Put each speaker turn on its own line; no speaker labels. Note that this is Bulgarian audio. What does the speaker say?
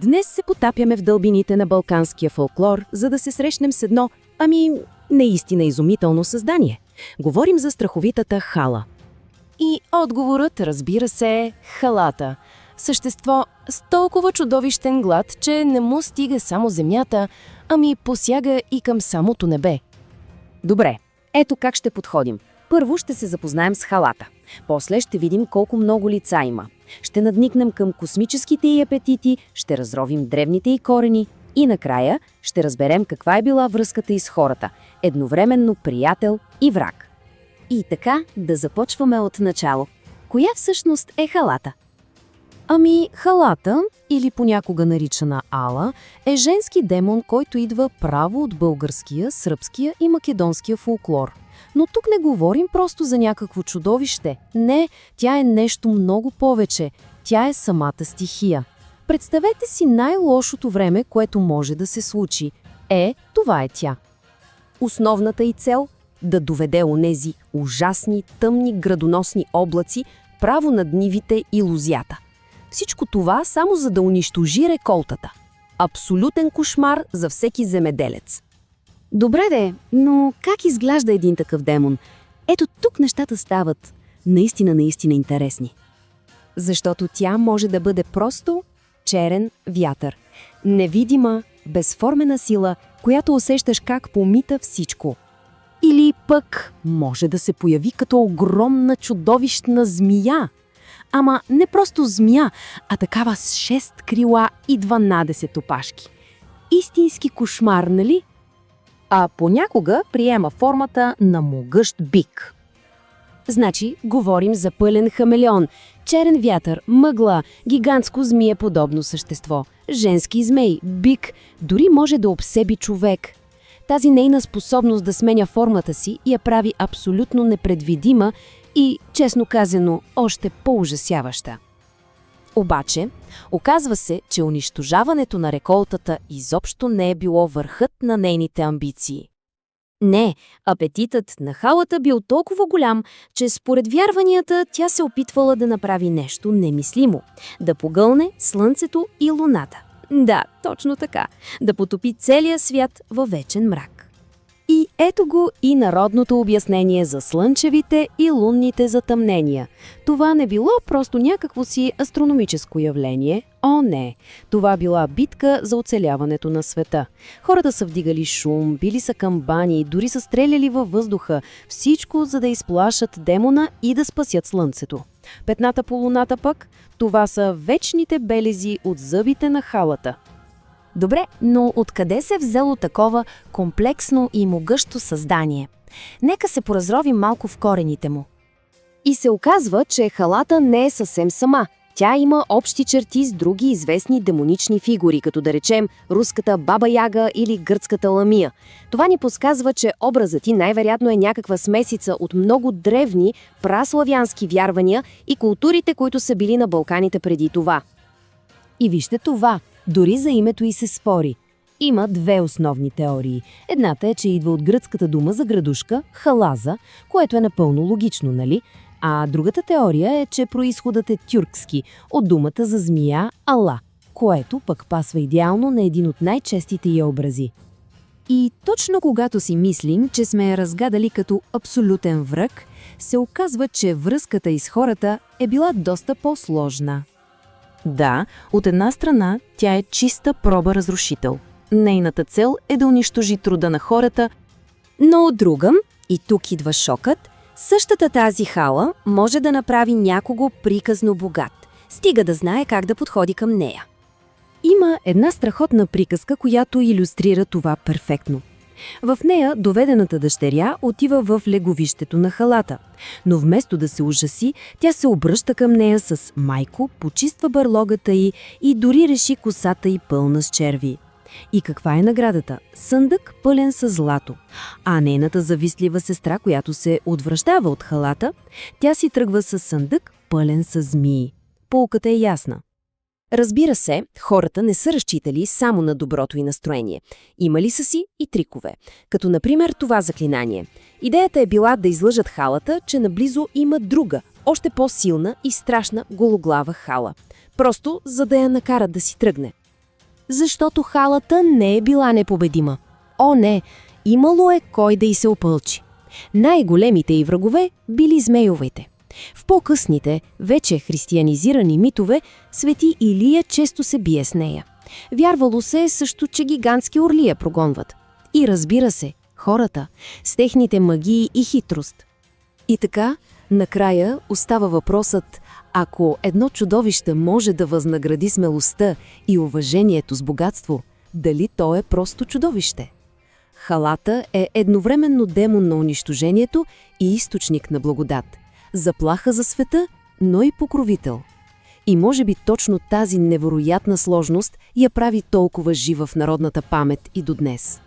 Днес се потапяме в дълбините на балканския фолклор, за да се срещнем с едно, наистина изумително създание. Говорим за страховитата хала.
И отговорът, разбира се, е халата. Същество с толкова чудовищен глад, че не му стига само земята, посяга и към самото небе.
Добре, ето как ще подходим. Първо ще се запознаем с халата. После ще видим колко много лица има. Ще надникнем към космическите й апетити, ще разровим древните й корени и накрая ще разберем каква е била връзката й с хората, едновременно приятел и враг. И така да започваме от начало. Коя всъщност е халата?
Халата, или понякога наричана Ала, е женски демон, който идва право от българския, сръбския и македонския фолклор. Но тук не говорим просто за някакво чудовище. Не, тя е нещо много повече. Тя е самата стихия. Представете си най-лошото време, което може да се случи. Това е тя.
Основната й цел – да доведе онези ужасни, тъмни градоносни облаци право над нивите и лозята. Всичко това само за да унищожи реколтата. Абсолютен кошмар за всеки земеделец. Добре но как изглежда един такъв демон? Ето тук нещата стават наистина интересни. Защото тя може да бъде просто черен вятър. Невидима, безформена сила, която усещаш как помита всичко. Или пък може да се появи като огромна чудовищна змия. Не просто змия, а такава с 6 крила и 12 опашки. Истински кошмар, нали? А понякога приема формата на могъщ бик. Значи, говорим за пълен хамелеон, черен вятър, мъгла, гигантско змиеподобно същество, женски змей, бик, дори може да обсеби човек. Тази нейна способност да сменя формата си я прави абсолютно непредвидима и, честно казано, още по-ужасяваща. Обаче, оказва се, че унищожаването на реколтата изобщо не е било върхът на нейните амбиции. Не, апетитът на халата бил толкова голям, че според вярванията тя се опитвала да направи нещо немислимо – да погълне слънцето и луната. Да, точно така. Да потопи целия свят във вечен мрак. И ето го и народното обяснение за слънчевите и лунните затъмнения. Това не било просто някакво си астрономическо явление. О, не! Това била битка за оцеляването на света. Хората са вдигали шум, били са камбани, дори са стреляли във въздуха. Всичко, за да изплашат демона и да спасят слънцето. Петната по луната пък, това са вечните белези от зъбите на халата. Добре, но откъде се е взело такова комплексно и могъщо създание? Нека се поразровим малко в корените му. И се оказва, че халата не е съвсем сама. Тя има общи черти с други известни демонични фигури, като да речем руската Баба Яга или гръцката Ламия. Това ни подсказва, че образът й най-вероятно е някаква смесица от много древни праславянски вярвания и културите, които са били на Балканите преди това. И вижте това, дори за името й се спори. Има две основни теории. Едната е, че идва от гръцката дума за градушка, халаза, което е напълно логично, нали? А другата теория е, че произходът е тюркски, от думата за змия Ала, което пък пасва идеално на един от най-честите й образи. И точно когато си мислим, че сме я разгадали като абсолютен враг, се оказва, че връзката й с хората е била доста по-сложна.
Да, от една страна тя е чиста проба разрушител. Нейната цел е да унищожи труда на хората,
но от друга, и тук идва шокът, същата тази хала може да направи някого приказно богат, стига да знае как да подходи към нея. Има една страхотна приказка, която илюстрира това перфектно. В нея доведената дъщеря отива в леговището на халата, но вместо да се ужаси, тя се обръща към нея с майко, почиства бърлогата й и дори реши косата й пълна с черви. И каква е наградата? Съндък пълен с злато. А нейната завистлива сестра, която се отвръщава от халата, тя си тръгва с съндък пълен с змии. Поуката е ясна. Разбира се, хората не са разчитали само на доброто и настроение. Имали са си и трикове, като например това заклинание. Идеята е била да излъжат халата, че наблизо има друга, още по-силна и страшна гологлава хала. Просто за да я накарат да си тръгне.
Защото халата не е била непобедима. О, не! Имало е кой да й се опълчи. Най-големите й врагове били змейовете. В по-късните, вече християнизирани митове, свети Илия често се бие с нея. Вярвало се също, че гигантски орли я прогонват. И разбира се, хората, с техните магии и хитрост.
И така, накрая остава въпросът, ако едно чудовище може да възнагради смелостта и уважението с богатство, дали то е просто чудовище? Халата е едновременно демон на унищожението и източник на благодат. Заплаха за света, но и покровител. И може би точно тази невероятна сложност я прави толкова жива в народната памет и до днес.